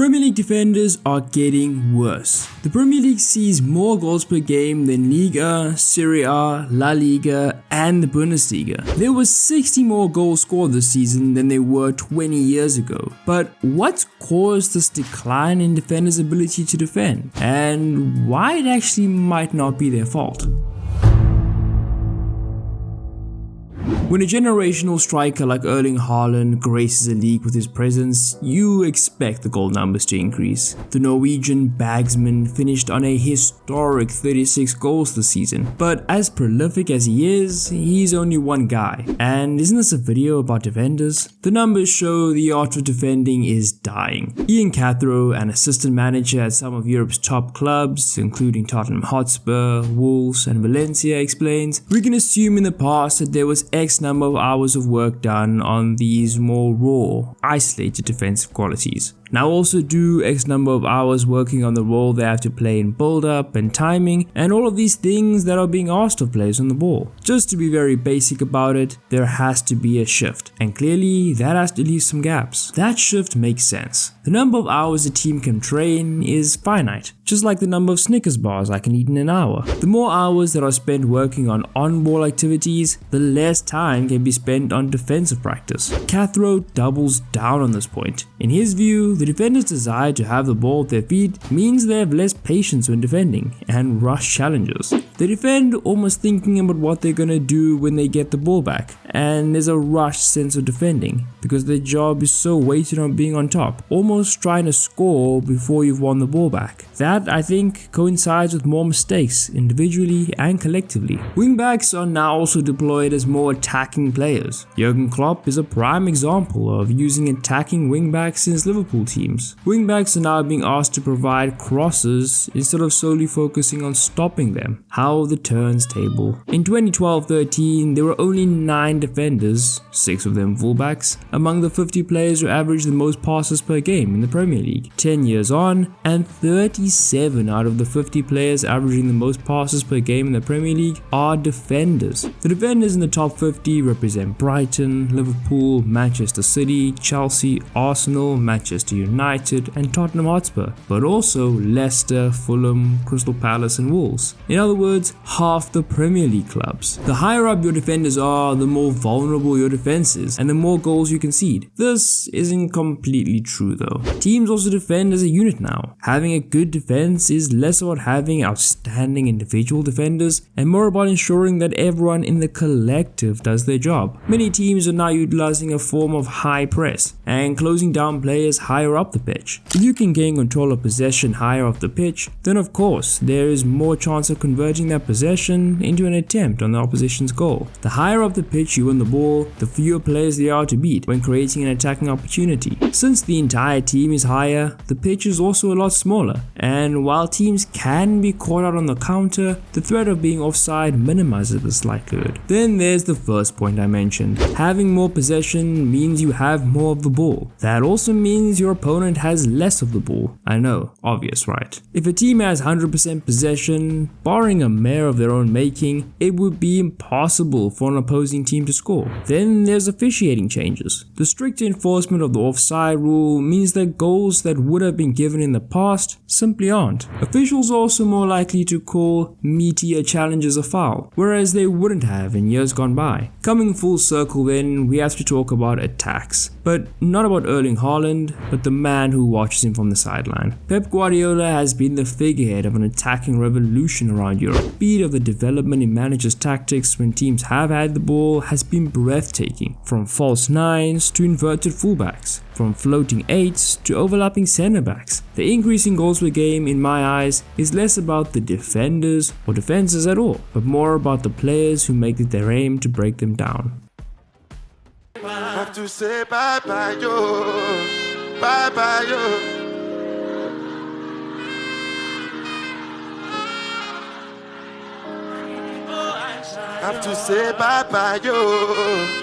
Premier League defenders are getting worse. The Premier League sees more goals per game than Liga, Serie A, La Liga, and the Bundesliga. There were 60 more goals scored this season than there were 20 years ago. But what's caused this decline in defenders' ability to defend? And why it actually might not be their fault? When a generational striker like Erling Haaland graces a league with his presence, you expect the goal numbers to increase. The Norwegian bagsman finished on a historic 36 goals this season, but as prolific as he is, he's only one guy. And isn't this a video about defenders? The numbers show the art of defending is dying. Ian Cathro, an assistant manager at some of Europe's top clubs, including Tottenham Hotspur, Wolves, and Valencia, explains, "We can assume in the past that there was X number of hours of work done on these more raw, isolated defensive qualities. Now also do X number of hours working on the role they have to play in build-up and timing and all of these things that are being asked of players on the ball. Just to be very basic about it, there has to be a shift, and clearly that has to leave some gaps. That shift makes sense. The number of hours a team can train is finite, just like the number of Snickers bars I can eat in an hour. The more hours that are spent working on ball activities, the less time can be spent on defensive practice." Cathro doubles down on this point. In his view, the defender's desire to have the ball at their feet means they have less patience when defending and rush challenges. They defend almost thinking about what they're gonna do when they get the ball back, and there's a rushed sense of defending because their job is so weighted on being on top, almost trying to score before you've won the ball back. That, I think, coincides with more mistakes individually and collectively. Wingbacks are now also deployed as more attacking players. Jurgen Klopp is a prime example of using attacking wingbacks in his Liverpool teams. Wingbacks are now being asked to provide crosses instead of solely focusing on stopping them. How the turns table. In 2012-13, there were only 9 defenders, 6 of them fullbacks, among the 50 players who averaged the most passes per game in the Premier League. 10 years on, and 37 out of the 50 players averaging the most passes per game in the Premier League are defenders. The defenders in the top 50 represent Brighton, Liverpool, Manchester City, Chelsea, Arsenal, Manchester United, and Tottenham Hotspur, but also Leicester, Fulham, Crystal Palace, and Wolves. In other words, half the Premier League clubs. The higher up your defenders are, the more vulnerable your defense is, and the more goals you concede. This isn't completely true though. Teams also defend as a unit now. Having a good defense is less about having outstanding individual defenders and more about ensuring that everyone in the collective does their job. Many teams are now utilizing a form of high press and closing down players higher up the pitch. If you can gain control of possession higher up the pitch, then of course there is more chance of converting that possession into an attempt on the opposition's goal. The higher up the pitch you win the ball, the fewer players there are to beat when creating an attacking opportunity. Since the entire team is higher, the pitch is also a lot smaller, and while teams can be caught out on the counter, the threat of being offside minimizes this likelihood. Then there's the first point I mentioned. Having more possession means you have more of the ball. That also means your opponent has less of the ball. I know, obvious, right? If a team has 100% possession, barring a mare of their own making, it would be impossible for an opposing team to score. Then there's officiating changes. The strict enforcement of the offside rule means that goals that would have been given in the past simply aren't. Officials are also more likely to call meatier challenges a foul, whereas they wouldn't have in years gone by. Coming full circle then, we have to talk about attacks. But not about Erling Haaland, but the man who watches him from the sideline. Pep Guardiola has been the figurehead of an attacking revolution around Europe. The speed of the development in managers' tactics when teams have had the ball has been breathtaking. From false nines to inverted fullbacks, from floating eights to overlapping centre backs. The increase in goals per game, in my eyes, is less about the defenders or defenses at all, but more about the players who make it their aim to break them down. Have to say bye bye yo, bye bye yo. Have to say bye bye yo.